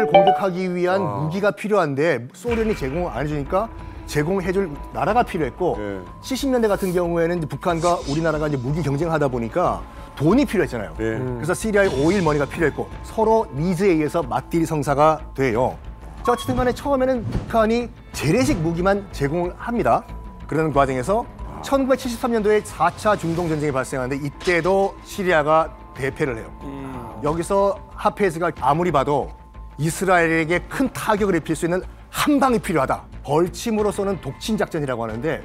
시리아를 공격하기 위한 무기가 필요한데 소련이 제공 안 해주니까 제공해줄 나라가 필요했고 70년대 같은 경우에는 이제 북한과 우리나라가 이제 무기 경쟁하다 보니까 돈이 필요했잖아요. 그래서 시리아의 오일 머니가 필요했고 서로 니즈에 의해서 맞딜 성사가 돼요. 자, 어쨌든 간에 처음에는 북한이 재래식 무기만 제공을 합니다. 그러는 과정에서 1973년도에 4차 중동전쟁이 발생하는데 이때도 시리아가 대패를 해요. 여기서 하페즈가 아무리 봐도 이스라엘에게 큰 타격을 입힐 수 있는 한 방이 필요하다. 벌침으로 쏘는 독침 작전이라고 하는데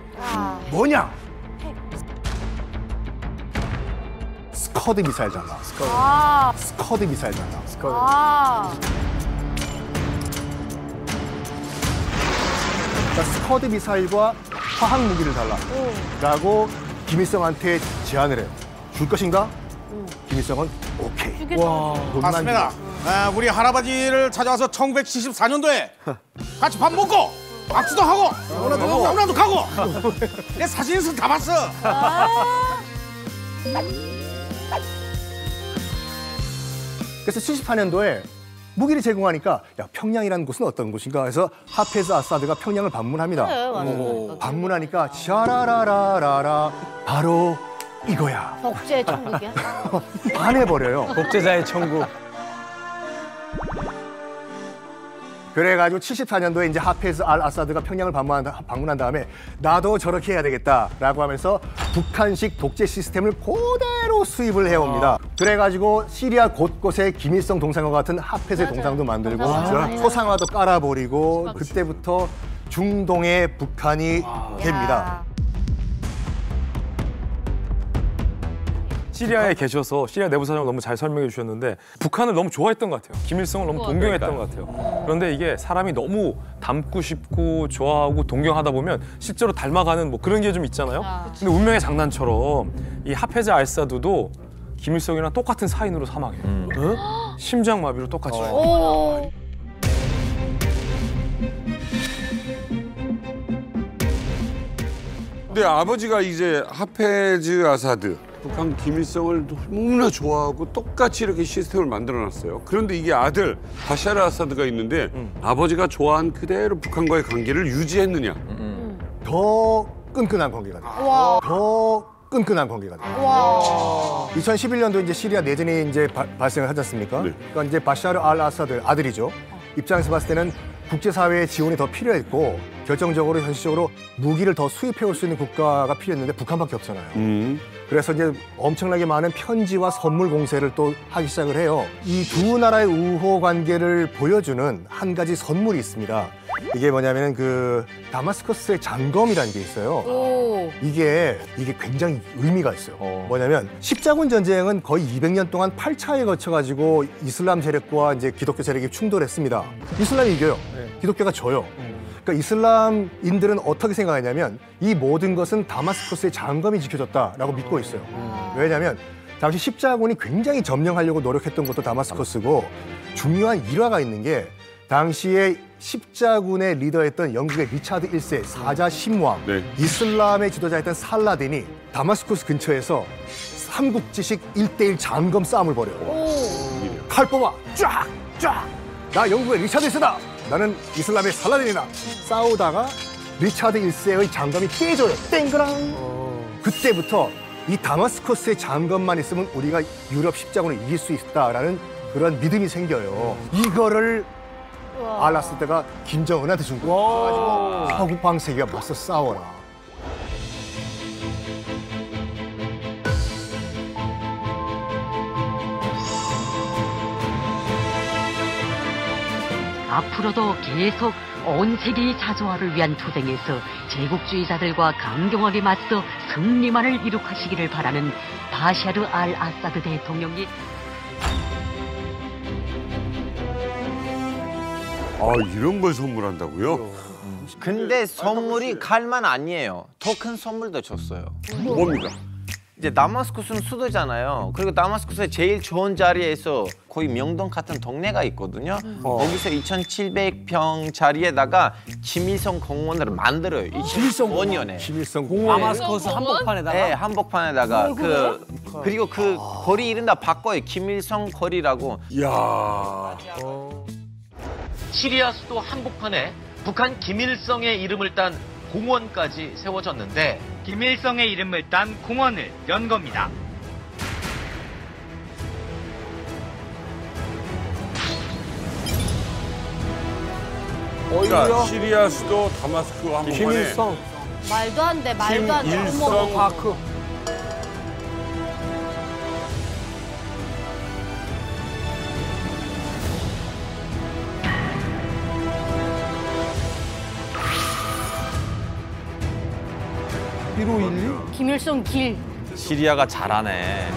뭐냐? 스커드 미사일 장악. 스커드 미사일 장악. 그러니까 스커드 미사일과 화학 무기를 달라라고 김일성한테 제안을 해요. 줄 것인가? 김일성은 오케이. 맞습니다. 우리 할아버지를 찾아와서 1974년도에 같이 밥 먹고 박수도 하고 사우나도 가고 내 사진에서 다 봤어. 그래서 74년도에 무기를 제공하니까 야, 평양이라는 곳은 어떤 곳인가 해서 하페즈 아사드가 평양을 방문합니다. 방문하니까 샤라라라라라 바로 이거야. 독재 천국이야? 반해버려요. 독재자의 천국. 그래가지고 74년도에 이제 하페즈 알 아사드가 평양을 방문한 다음에 나도 저렇게 해야 되겠다라고 하면서 북한식 독재 시스템을 그대로 수입을 해옵니다. 그래가지고 시리아 곳곳에 김일성 동상과 같은 하페즈 동상도 만들고 초상화도 깔아버리고 그때부터 중동의 북한이 됩니다. 시리아에 계셔서 시리아 내부 사정을 너무 잘 설명해 주셨는데 북한을 너무 좋아했던 것 같아요. 김일성을 너무 동경했던 것 같아요. 그런데 이게 사람이 너무 닮고 싶고 좋아하고 동경하다 보면 실제로 닮아가는 뭐 그런 게 좀 있잖아요. 근데 운명의 장난처럼 이 하페즈 알사드도 김일성이랑 똑같은 사인으로 사망해요. 심장마비로 똑같이 죽어요. 근데 아버지가 이제 하페즈 아사드 북한 김일성을 너무나 좋아하고 똑같이 이렇게 시스템을 만들어놨어요. 그런데 이게 아들 바샤르 아사드가 있는데 아버지가 좋아한 그대로 북한과의 관계를 유지했느냐. 더 끈끈한 관계가 돼요. 더 끈끈한 관계가 돼요. 2011년도 이제 시리아 내전이 이제 발생을 하지 않습니까? 그러니까 이제 바샤르 알 아사드 아들이죠. 입장에서 봤을 때는 국제사회의 지원이 더 필요했고 결정적으로 현실적으로 무기를 더 수입해올 수 있는 국가가 필요했는데 북한밖에 없잖아요. 그래서 이제 엄청나게 많은 편지와 선물 공세를 또 하기 시작을 해요. 이 두 나라의 우호 관계를 보여주는 한 가지 선물이 있습니다. 이게 뭐냐면은 그 다마스커스의 장검이라는 게 있어요. 이게 굉장히 의미가 있어요. 뭐냐면 십자군 전쟁은 거의 200년 동안 8차에 거쳐가지고 이슬람 세력과 이제 기독교 세력이 충돌했습니다. 이슬람이 이겨요. 기독교가 져요. 그러니까 이슬람인들은 어떻게 생각하냐면 이 모든 것은 다마스커스의 장검이 지켜줬다라고 믿고 있어요. 왜냐하면 당시 십자군이 굉장히 점령하려고 노력했던 것도 다마스커스고 중요한 일화가 있는 게 당시에 십자군의 리더였던 영국의 리차드 1세 사자 신왕, 이슬람의 지도자였던 살라딘이 다마스커스 근처에서 삼국지식 1대1 장검 싸움을 벌여요. 칼 뽑아 쫙! 쫙! 나 영국의 리차드 1세다! 나는 이슬람의 살라딘이다! 싸우다가 리차드 1세의 장검이 깨져요. 땡그랑! 그때부터 이 다마스커스의 장검만 있으면 우리가 유럽 십자군을 이길 수 있다라는 그런 믿음이 생겨요. 이거를 알았을 때가 김정은한테 준 거예요. 서구 방세기가 맞서 싸워라. 앞으로도 계속 온 세계의 자조화를 위한 투쟁에서 제국주의자들과 강경하게 맞서 승리만을 이룩하시기를 바라는 바샤르 알 아사드 대통령이 이런 걸 선물한다고요? 근데 선물이 칼만 아니에요. 더 큰 선물도 줬어요. 뭡니까? 이제 다마스커스는 수도잖아요. 그리고 다마스커스의 제일 좋은 자리에서 거의 명동 같은 동네가 있거든요. 거기서 2,700평 자리에다가 김일성 공원을 만들어요. 2005년에. 김일성 공원. 다마스커스 한복판에다가. 네, 한복판에다가 그리고 그 거리 이름 다 바꿔요. 김일성 거리라고. 이야. 시리아 수도 한복판에 북한 김일성의 이름을 딴 공원까지 세워졌는데 김일성의 이름을 딴 공원을 연 겁니다. 자, 시리아 수도 다마스크 한복판에 김일성 말도 안 돼, 말도 안 돼. 김일성 파크. 김일성 길. 시리아가 잘하네.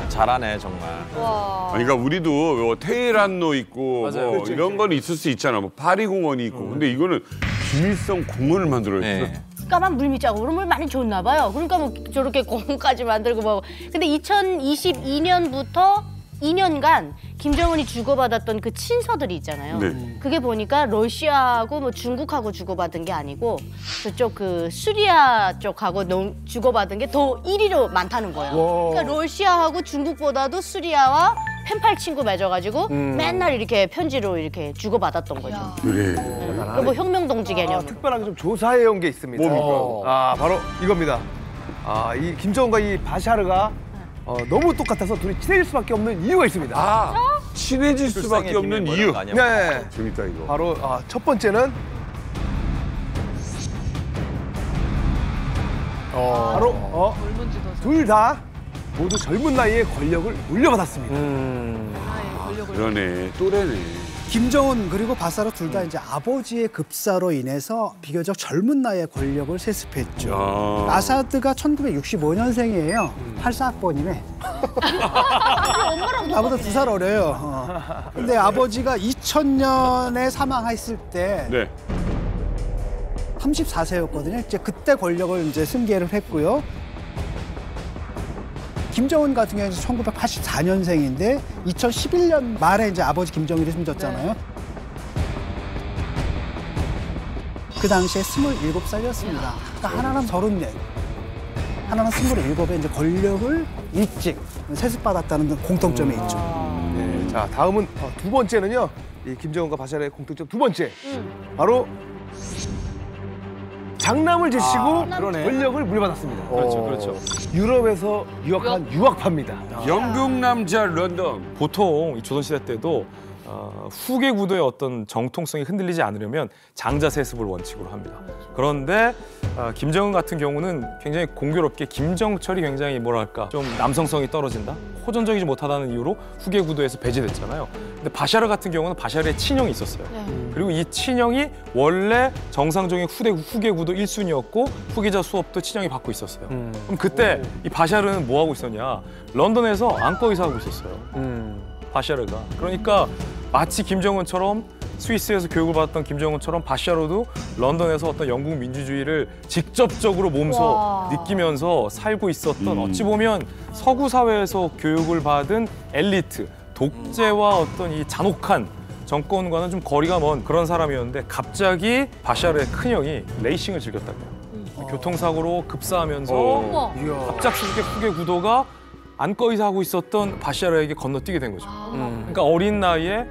잘하네 정말. 와. 그러니까 우리도 뭐 테헤란로 있고 맞아요. 뭐 이런 건 있을 수 있잖아. 뭐 파리 공원이 있고. 근데 이거는 김일성 공원을 만들어냈어. 네. 까만 물밑자국으로 물 많이 줬나 봐요. 그러니까 뭐 저렇게 공까지 만들고 뭐. 근데 2022년부터 2년간 김정은이 주고받았던 그 친서들이 있잖아요. 네. 그게 보니까 러시아하고 뭐 중국하고 주고받은 게 아니고 저쪽 그 시리아 쪽하고 주고받은 게 더 1위로 많다는 거예요. 그러니까 러시아하고 중국보다도 시리아와 펜팔 친구 맺어가지고 맨날 이렇게 편지로 이렇게 주고받았던 거죠. 그래. 그리고 뭐 혁명동지 개념. 특별하게 좀 조사해온 게 있습니다. 뭡니까? 바로 이겁니다. 이 김정은과 이 바샤르가 너무 똑같아서 둘이 친해질 수밖에 없는 이유가 있습니다. 친해질 수밖에 없는 이유. 네, 재밌다 이거. 바로 첫 번째는 바로 둘 다 모두 젊은 나이에 권력을 물려받았습니다. 그러네. 또래네. 김정은 그리고 바사르 둘 다 이제 아버지의 급사로 인해서 비교적 젊은 나이에 권력을 세습했죠. 야. 아사드가 1965년생이에요. 84학번이네. 나보다 2살 어려요. 근데 아버지가 2000년에 사망했을 때 네. 34세였거든요. 이제 그때 권력을 이제 승계를 했고요. 김정은 같은 경우는 1984년생인데 2011년 말에 이제 아버지 김정일이 숨졌잖아요. 그 당시에 27살이었습니다. 그러니까 하나는 34, 하나는 27에 이제 권력을 일찍 세습받았다는 공통점이 있죠. 네, 자, 다음은 두 번째는요. 이 김정은과 바샤르의 공통점 두 번째. 바로 장남을 제치고 권력을 물려받았습니다. 그렇죠, 그렇죠. 유럽에서 유학한 유학파입니다. 영국 남자 런던. 보통 이 조선시대 때도 후계 구도의 어떤 정통성이 흔들리지 않으려면 장자 세습을 원칙으로 합니다. 그런데 김정은 같은 경우는 굉장히 공교롭게 김정철이 굉장히 뭐랄까 좀 남성성이 떨어진다? 호전적이지 못하다는 이유로 후계 구도에서 배제됐잖아요. 근데 바샤르 같은 경우는 바샤르의 친형이 있었어요. 그리고 이 친형이 원래 정상적인 후계 구도 1순위였고 후계자 수업도 친형이 받고 있었어요. 그럼 그때 이 바샤르는 뭐 하고 있었냐? 런던에서 안과 의사하고 있었어요. 바샤르가. 그러니까 마치 김정은처럼 스위스에서 교육을 받았던 김정은처럼 바샤르도 런던에서 어떤 영국 민주주의를 직접적으로 몸소 느끼면서 살고 있었던 어찌 보면 서구 사회에서 교육을 받은 엘리트, 독재와 어떤 이 잔혹한 정권과는 좀 거리가 먼 그런 사람이었는데 갑자기 바샤르의 큰형이 레이싱을 즐겼다고요. 교통사고로 급사하면서 갑작스럽게 후계 구도가 안과 의사하고 있었던 바샤르에게 건너뛰게 된 거죠. 그러니까 어린 나이에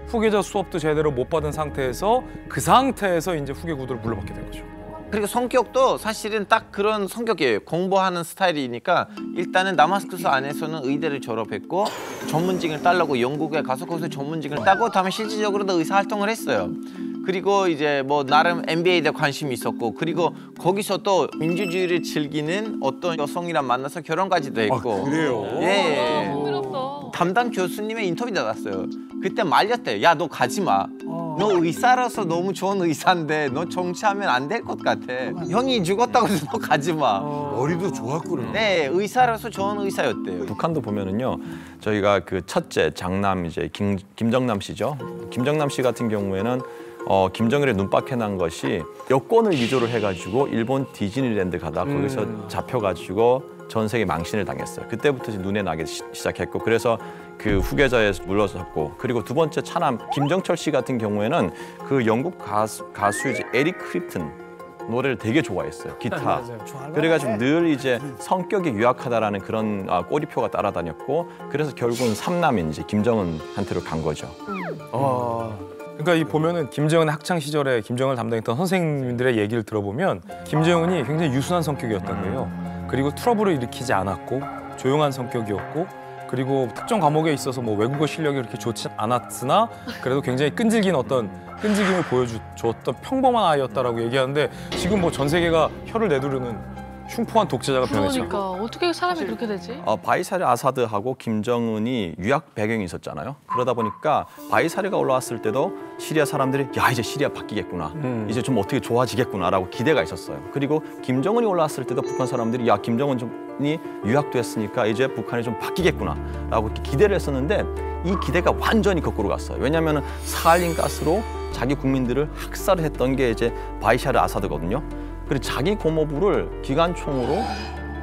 후계자 수업도 제대로 못 받은 상태에서 그 상태에서 이제 후계 구도를 물려받게 된 거죠. 그리고 성격도 사실은 딱 그런 성격이에요. 공부하는 스타일이니까 일단은 다마스커스 안에서는 의대를 졸업했고 전문직을 따려고 영국에 가서 거기서 전문직을 따고 다음에 실질적으로도 의사 활동을 했어요. 그리고 이제 뭐 나름 MBA에 대해 관심이 있었고 그리고 거기서 또 민주주의를 즐기는 어떤 여성이랑 만나서 결혼까지도 했고. 그래요? 예. 담당 교수님의 인터뷰 받았어요. 그때 말렸대요. 야, 너 가지 마. 너 의사라서 너무 좋은 의사인데 너 정치하면 안 될 것 같아. 형이 죽었다고 해서 너 가지 마. 머리도 좋았구나. 네, 의사라서 좋은 의사였대요. 북한도 보면은요, 저희가 그 첫째 장남 이제 김정남 씨죠. 김정남 씨 같은 경우에는 김정일의 눈박해 난 것이 여권을 위조를 해가지고 일본 디즈니랜드 가다 거기서 잡혀가지고 전 세계 망신을 당했어요. 그때부터 이제 눈에 나기 시작했고 그래서 그 후계자에 물러섰고 그리고 두 번째 차남 김정철 씨 같은 경우에는 그 영국 가수 이제 에릭 크립튼 노래를 되게 좋아했어요. 기타. 그래가지고 늘 이제 성격이 유약하다라는 그런 꼬리표가 따라다녔고 그래서 결국은 삼남인 이제 김정은한테로 간 거죠. 그러니까 이 보면은 김정은 학창 시절에 김정은을 담당했던 선생님들의 얘기를 들어보면 김정은이 굉장히 유순한 성격이었던 거예요. 그리고 트러블을 일으키지 않았고 조용한 성격이었고 그리고 특정 과목에 있어서 뭐 외국어 실력이 그렇게 좋지 않았으나 그래도 굉장히 끈질김을 보여주었던 평범한 아이였다라고 얘기하는데 지금 뭐 전 세계가 혀를 내두르는 흉포한 독재자가 변했죠. 그러니까 어떻게 사람이 그렇게 되지? 바이사르 아사드하고 김정은이 유학 배경이 있었잖아요. 그러다 보니까 바이사르가 올라왔을 때도 시리아 사람들이 야 이제 시리아 바뀌겠구나. 이제 좀 어떻게 좋아지겠구나라고 기대가 있었어요. 그리고 김정은이 올라왔을 때도 북한 사람들이 야 김정은이 유학도 했으니까 이제 북한이 좀 바뀌겠구나라고 기대를 했었는데 이 기대가 완전히 거꾸로 갔어요. 왜냐하면 사할린 가스로 자기 국민들을 학살을 했던 게 이제 바이샤르 아사드거든요. 그리고 자기 고모부를 기관총으로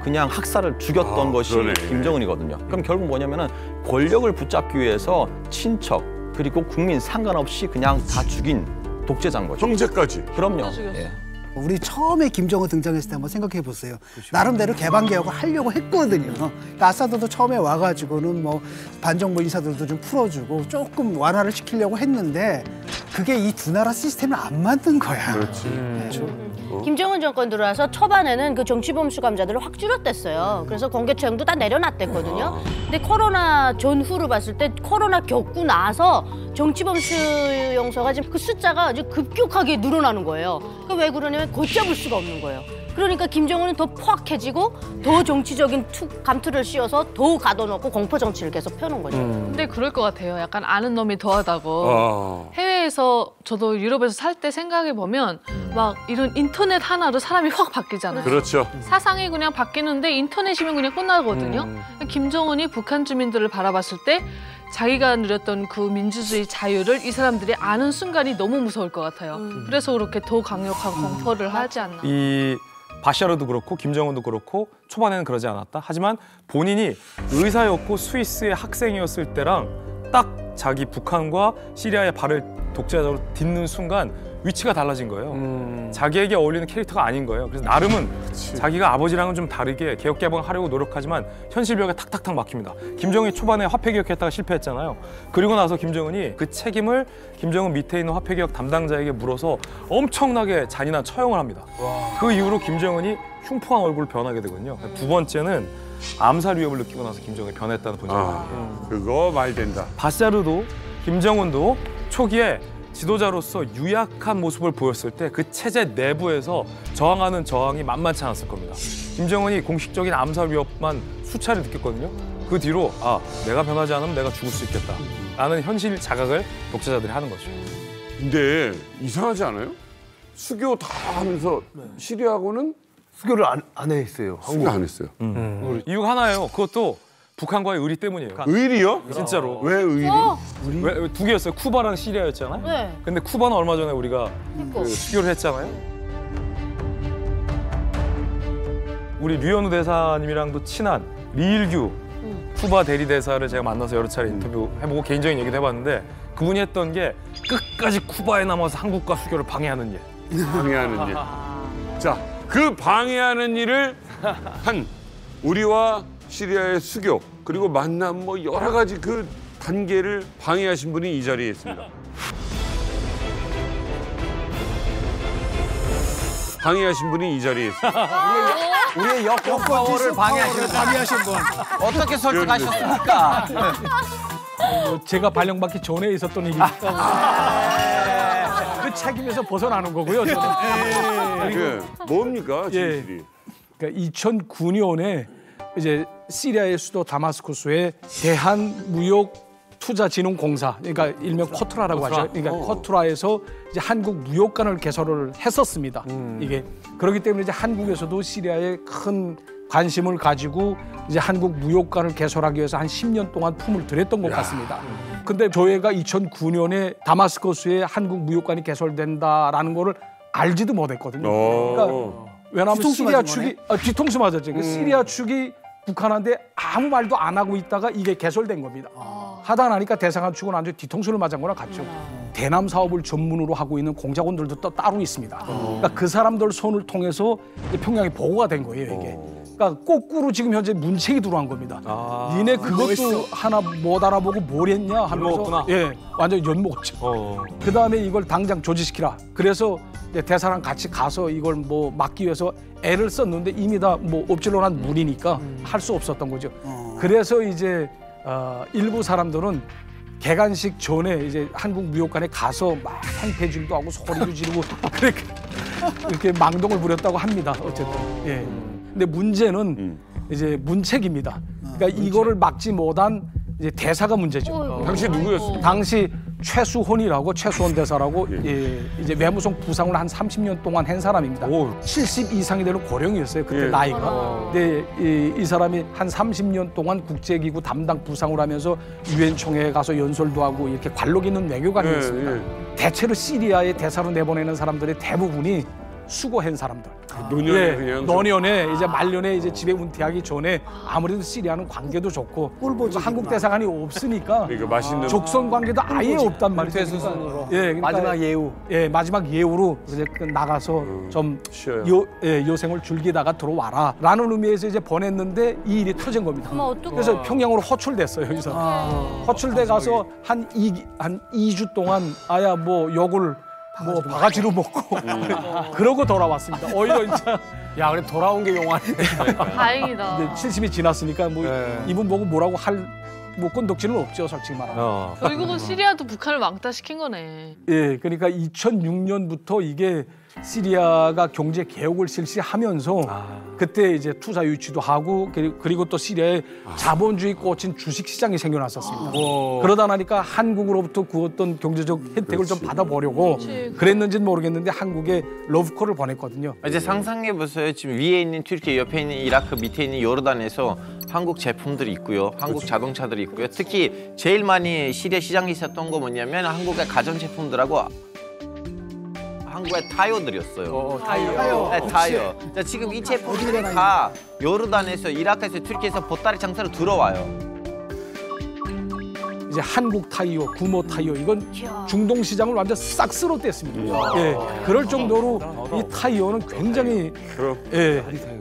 그냥 학살을 죽였던 것이 그러네. 김정은이거든요. 그럼 결국 뭐냐면은 권력을 붙잡기 위해서 친척 그리고 국민 상관없이 그냥 다 죽인 독재자인 거죠. 형제까지. 그럼요. 예. 우리 처음에 김정은 등장했을 때 한번 생각해 보세요. 나름대로 개방개혁을 하려고 했거든요. 그러니까 아사드도 처음에 와가지고는 뭐 반정부 인사들도 좀 풀어주고 조금 완화를 시키려고 했는데 그게 이 두 나라 시스템을 안 만든 거야. 그렇지. 김정은 정권 들어와서 초반에는 그 정치범 수감자들을 확 줄였댔어요. 그래서 공개 처형도 다 내려놨댔거든요. 근데 코로나 전후로 봤을 때 코로나 겪고 나서 정치범 수용소가 지금 그 숫자가 아주 급격하게 늘어나는 거예요. 그 왜 그러냐면 걷잡을 수가 없는 거예요. 그러니까 김정은은 더 포악해지고 더 정치적인 감투를 씌워서 더 가둬놓고 공포 정치를 계속 펴는 거죠. 근데 그럴 것 같아요. 약간 아는 놈이 더하다고. 해외에서 저도 유럽에서 살 때 생각해 보면 막 이런 인터넷 하나로 사람이 확 바뀌잖아요. 그렇죠. 사상이 그냥 바뀌는데 인터넷이면 그냥 끝나거든요. 김정은이 북한 주민들을 바라봤을 때 자기가 누렸던 그 민주주의 자유를 이 사람들이 아는 순간이 너무 무서울 것 같아요. 그래서 그렇게 더 강력한 공포를 하지 않나. 이 바샤르도 그렇고 김정은도 그렇고 초반에는 그러지 않았다. 하지만 본인이 의사였고 스위스의 학생이었을 때랑 딱 자기 북한과 시리아의 발을 독재자로 딛는 순간 위치가 달라진 거예요. 자기에게 어울리는 캐릭터가 아닌 거예요. 그래서 나름은 자기가 아버지랑은 좀 다르게 개혁 개방하려고 노력하지만 현실벽에 탁탁탁 막힙니다. 김정은이 초반에 화폐 개혁했다가 실패했잖아요. 그리고 나서 김정은이 그 책임을 김정은 밑에 있는 화폐 개혁 담당자에게 물어서 엄청나게 잔인한 처형을 합니다. 그 이후로 김정은이 흉포한 얼굴로 변하게 되거든요. 두 번째는 암살 위협을 느끼고 나서 김정은이 변했다는 본질이에요. 그거 말된다. 바샤르도 김정은도 초기에 지도자로서 유약한 모습을 보였을 때 그 체제 내부에서 저항하는 저항이 만만치 않았을 겁니다. 김정은이 공식적인 암살 위협만 수차례 느꼈거든요. 그 뒤로 내가 변하지 않으면 내가 죽을 수 있겠다 라는 현실 자각을 독재자들이 하는 거죠. 근데 이상하지 않아요? 수교 다 하면서 시리아하고는 수교를 안 했어요. 수교 안 했어요. 이유가 하나예요. 그것도 북한과의 의리 때문이에요. 의리요? 진짜로. 왜 의리? 왜 두 개였어요. 쿠바랑 시리아였잖아요. 네. 근데 쿠바는 얼마 전에 우리가 그 수교를 했잖아요. 우리 류현우 대사님이랑도 친한 리일규 쿠바 대리 대사를 제가 만나서 여러 차례 인터뷰 해보고 개인적인 얘기도 해봤는데 그분이 했던 게 끝까지 쿠바에 남아서 한국과 수교를 방해하는 일. 방해하는 일. 자, 그 방해하는 일을 한 우리와 시리아의 수교 그리고 만남 뭐 여러 가지 그 단계를 방해하신 분이 이 자리에 있습니다. 방해하신 분이 이 자리에 있습니다. 우리의 역공 파워를 방해하신 분. 어떻게 설득하셨습니까? 제가 발령받기 전에 있었던 일이니까 그 책임에서 벗어나는 거고요. 그게 뭡니까 진실이? 그러니까 2009년에 이제 시리아의 수도 다마스쿠스에 대한무역투자진흥공사, 그러니까 일명 커트라라고 하죠. 그러니까 커트라에서 이제 한국 무역관을 개설을 했었습니다. 이게 그렇기 때문에 이제 한국에서도 시리아에 큰 관심을 가지고 이제 한국 무역관을 개설하기 위해서 한 10년 동안 품을 들였던 것 같습니다. 근데 저희가 2009년에 다마스커스에 한국 무역관이 개설된다라는 거를 알지도 못했거든요. 그러니까 왜냐하면 시리아 측이 뒤통수 맞았죠. 시리아 측이 북한한테 아무 말도 안 하고 있다가 이게 개설된 겁니다. 하다 나니까 대사관 측은 완전 뒤통수를 맞은 거랑 같죠. 대남 사업을 전문으로 하고 있는 공작원들도 또 따로 있습니다. 그러니까 그 사람들 손을 통해서 이제 평양이 보고가 된 거예요, 이게. 그러니까 거꾸로 지금 현재 문책이 들어간 겁니다. 니네 그것도 하나 못 알아보고 뭘 했냐 하면서 완전 엿먹었죠. 그다음에 이걸 당장 조지시키라. 그래서 대사랑 같이 가서 이걸 뭐 막기 위해서 애를 썼는데 이미 다 뭐 엎질러난 물이니까 할 수 없었던 거죠. 그래서 이제 일부 사람들은 개관식 전에 이제 한국 무역관에 가서 막 행패질도 하고 소리도 지르고 이렇게 망동을 부렸다고 합니다. 어쨌든. 예. 근데 문제는 이제 문책입니다. 그러니까 이거를 막지 못한 이제 대사가 문제죠. 당시 누구였습니까? 당시 최수헌이라고 최수헌 대사라고 이제 외무성 부상을 한 30년 동안 한 사람입니다. 70 이상이 되는 고령이었어요. 그때 나이가. 근데 이 사람이 한 30년 동안 국제기구 담당 부상을 하면서 유엔 총회에 가서 연설도 하고 이렇게 관록 있는 외교관이었습니다. 대체로 시리아에 대사로 내보내는 사람들의 대부분이 수고한 사람들. 노년에 그냥 노년에 이제 말년에 이제 집에 은퇴하기 전에 아무래도 시리아는 관계도 좋고 한국 대사관이 없으니까 그러니까 맛있는 족선 관계도 아예 없단 말이죠. 그러니까, 마지막 예우. 마지막 예우로 이제 나가서 좀 여생을 즐기다가 들어와라라는 의미에서 이제 보냈는데 이 일이 터진 겁니다. 그래서 평양으로 호출됐어요, 여기서. 호출돼 가서 한 2주 동안 아야 뭐 욕을 뭐 바가지로 먹고 그러고 돌아왔습니다. 오히려 이제 야, 그래 돌아온 게 용하네. 다행이다. 근데 70이 지났으니까 뭐 이분 보고 뭐라고 할 뭐 건덕지는 없죠, 솔직히 말하면. 결국은 시리아도 북한을 왕따시킨 거네. 예, 그러니까 2006년부터 이게 시리아가 경제 개혁을 실시하면서 그때 이제 투자 유치도 하고 그리고 또 시리아에 자본주의 꽂힌 주식 시장이 생겨났었습니다. 그러다 나니까 한국으로부터 그 어떤 경제적 혜택을 좀 받아보려고 그랬는지는 모르겠는데 한국에 러브콜을 보냈거든요. 이제 상상해 보세요. 지금 위에 있는 튀르키예, 옆에 있는 이라크, 밑에 있는 요르단에서 한국 제품들이 있고요, 한국 자동차들이 있고요. 특히 제일 많이 시리아 시장에 있었던 거 뭐냐면 한국의 가전 제품들하고 한국의 타이어들이었어요. 타이어. 네, 타이어. 자, 지금 이 제품들이 다 요르단에서, 이라크에서, 튀르키예에서 보따리 장사로 들어와요. 이제 한국 타이어, 구모 타이어 이건 중동 시장을 완전 싹 쓸어 뗐습니다. 예, 그럴 정도로 이 타이어는 굉장히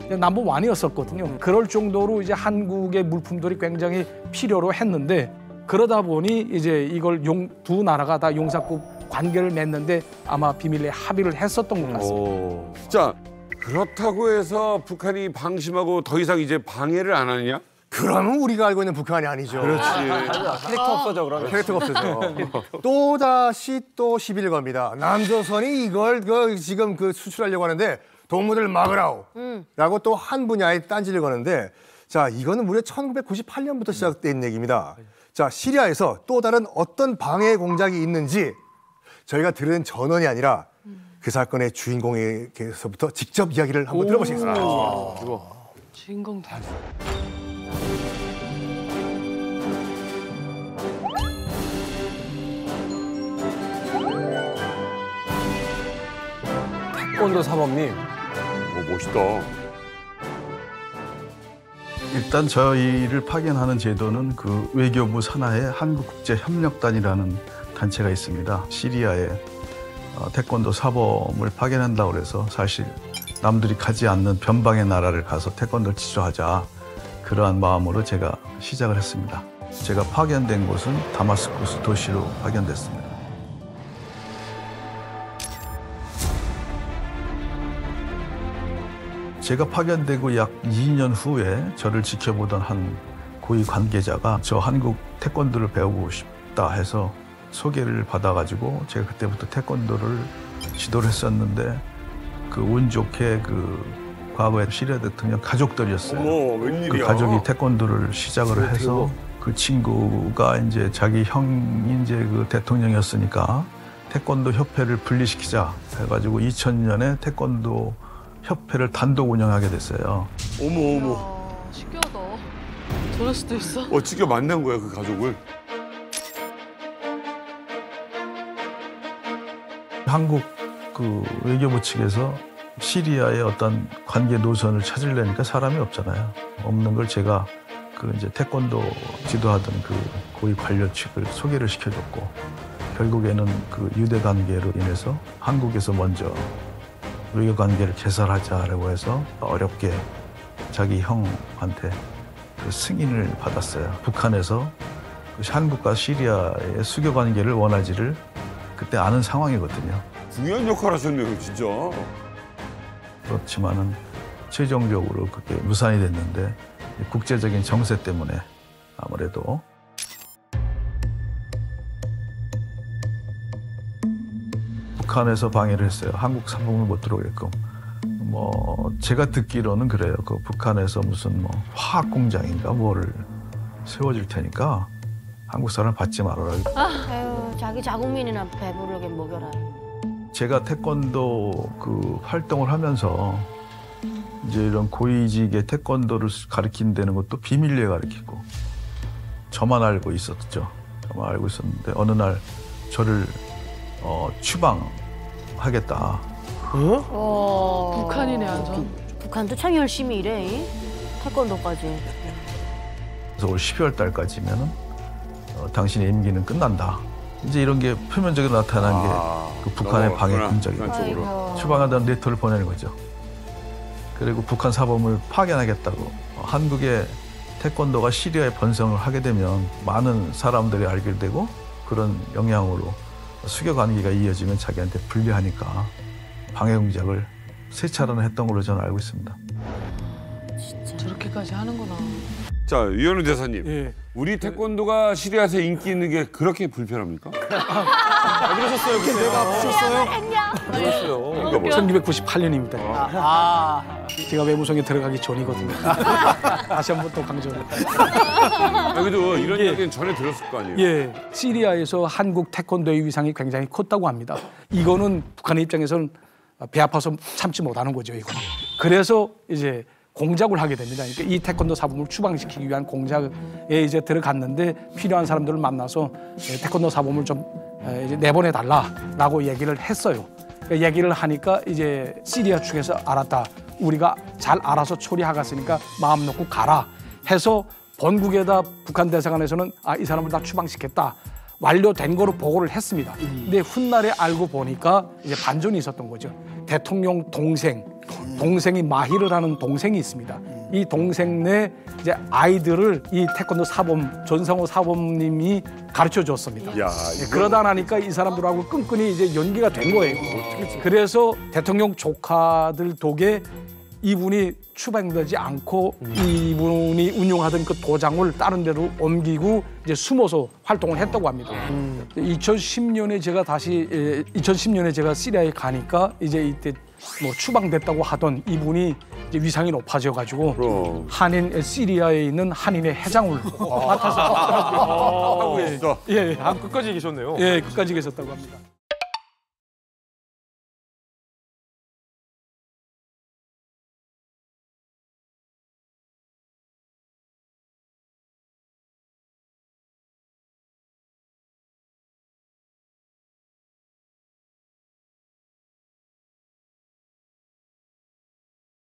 넘버 원이었었거든요. 그럴 정도로 이제 한국의 물품들이 굉장히 필요로 했는데 그러다 보니 이제 이걸 두 나라가 다 용사국 관계를 맺는데 아마 비밀리에 합의를 했었던 것 같습니다. 자, 그렇다고 해서 북한이 방심하고 더 이상 이제 방해를 안 하느냐? 그러면 우리가 알고 있는 북한이 아니죠. 그렇지. 캐릭터 없어져 그러면. 캐릭터가 없어져. 또다시 또 시비를 겁니다. 남조선이 이걸 지금 수출하려고 하는데 동무들 막으라고 라고 또 한 분야에 딴지를 거는데 자, 이거는 무려 1998년부터 시작된 얘기입니다. 자, 시리아에서 또 다른 어떤 방해 공작이 있는지 저희가 들은 전원이 아니라 그 사건의 주인공에게서부터 직접 이야기를 한번 들어보시겠습니다. 주인공들. 태권도 사범님. 멋있다. 일단 저희를 파견하는 제도는 그 외교부 산하에 한국국제협력단이라는 단체가 있습니다. 시리아에 태권도 사범을 파견한다고 해서 사실 남들이 가지 않는 변방의 나라를 가서 태권도를 지도하자 그러한 마음으로 제가 시작을 했습니다. 제가 파견된 곳은 다마스쿠스 도시로 파견됐습니다. 제가 파견되고 약 2년 후에 저를 지켜보던 한 고위 관계자가 저 한국 태권도를 배우고 싶다 해서 소개를 받아가지고 제가 그때부터 태권도를 지도를 했었는데 그 운 좋게 그 과거에 시리아 대통령 가족들이었어요. 어머, 웬일이야. 그 가족이 태권도를 시작을 해서 그 친구가 이제 자기 형이 이제 그 대통령이었으니까 태권도 협회를 분리시키자 해가지고 2000년에 태권도 협회를 단독 운영하게 됐어요. 어머. 신기하다. 저럴 수도 있어? 직접 만난 거야, 그 가족을? 한국 그 외교부 측에서 시리아의 어떤 관계 노선을 찾으려니까 사람이 없잖아요. 없는 걸 제가 그 이제 태권도 지도하던 그 고위 관료 측을 소개를 시켜줬고 결국에는 그 유대 관계로 인해서 한국에서 먼저 외교 관계를 개설하자라고 해서 어렵게 자기 형한테 그 승인을 받았어요. 북한에서 그 한국과 시리아의 수교 관계를 원하지를 그때 아는 상황이거든요. 중요한 역할 하셨네요, 진짜. 그렇지만은 최종적으로 그게 무산이 됐는데 국제적인 정세 때문에 아무래도 북한에서 방해를 했어요. 한국 상품을 못 들어오게끔. 뭐 제가 듣기로는 그래요. 그 북한에서 무슨 뭐 화학 공장인가 뭐를 세워줄 테니까 한국 사람 받지 말아라. 아유, 자기 자국민이나 배부르게 먹여라. 제가 태권도 그 활동을 하면서 이제 이런 고위직의 태권도를 가르친다는 것도 비밀리에 가르치고 저만 알고 있었죠. 저만 알고 있었는데 어느 날 저를 추방하겠다. 북한이네 완전. 북한도 참 열심히 일해. 태권도까지. 그래서 올 12월 달까지면은 당신의 임기는 끝난다. 이제 이런 게 표면적으로 나타난 게 그 북한의 방해 공작이죠. 추방한다는 레터를 보내는 거죠. 그리고 북한 사범을 파견하겠다고. 한국의 태권도가 시리아에 번성을 하게 되면 많은 사람들이 알게 되고 그런 영향으로 수교 관계가 이어지면 자기한테 불리하니까 방해 공작을 세 차례나 했던 걸로 저는 알고 있습니다. 진짜 저렇게까지 하는구나. 자, 유현우 대사님. 우리 태권도가 시리아에서 인기 있는 게 그렇게 불편합니까? 그러셨어요? 그때 내가 보셨어요? 그랬어요. 1998년입니다. 제가 외무성에 들어가기 전이거든요. 다시 한번 또 강조를. 그래도 이런 이야기는 전에 들었을 거 아니에요? 예, 시리아에서 한국 태권도의 위상이 굉장히 컸다고 합니다. 이거는 북한의 입장에서는 배 아파서 참지 못하는 거죠, 이거는. 그래서 이제 공작을 하게 됩니다. 그러니까 이 태권도 사범을 추방시키기 위한 공작에 이제 들어갔는데 필요한 사람들을 만나서 태권도 사범을 좀 이제 내보내 달라라고 얘기를 했어요. 그러니까 얘기를 하니까 이제 시리아 측에서 알았다. 우리가 잘 알아서 처리하겠으니까 마음 놓고 가라 해서 본국에다 북한 대사관에서는 이 사람을 다 추방시켰다. 완료된 거로 보고를 했습니다. 근데 훗날에 알고 보니까 이제 반전이 있었던 거죠. 대통령 동생이 마히르라는 동생이 있습니다. 이 동생 내 이제 아이들을 이 태권도 사범 전상호 사범님이 가르쳐 줬습니다. 그러다 나니까 이 사람들하고 끈끈이 이제 연기가 된 거예요. 그래서 대통령 조카들 덕에 이분이 추방되지 않고 이분이 운영하던 그 도장을 다른 데로 옮기고 이제 숨어서 활동을 했다고 합니다. 2010년에 제가 시리아에 가니까 이제 이때 뭐 추방됐다고 하던 이분이 이제 위상이 높아져가지고 한인 시리아에 있는 한인의 회장을 맡아서 하고 있어. 예, 끝까지 계셨네요. 예, 끝까지 계셨다고 합니다.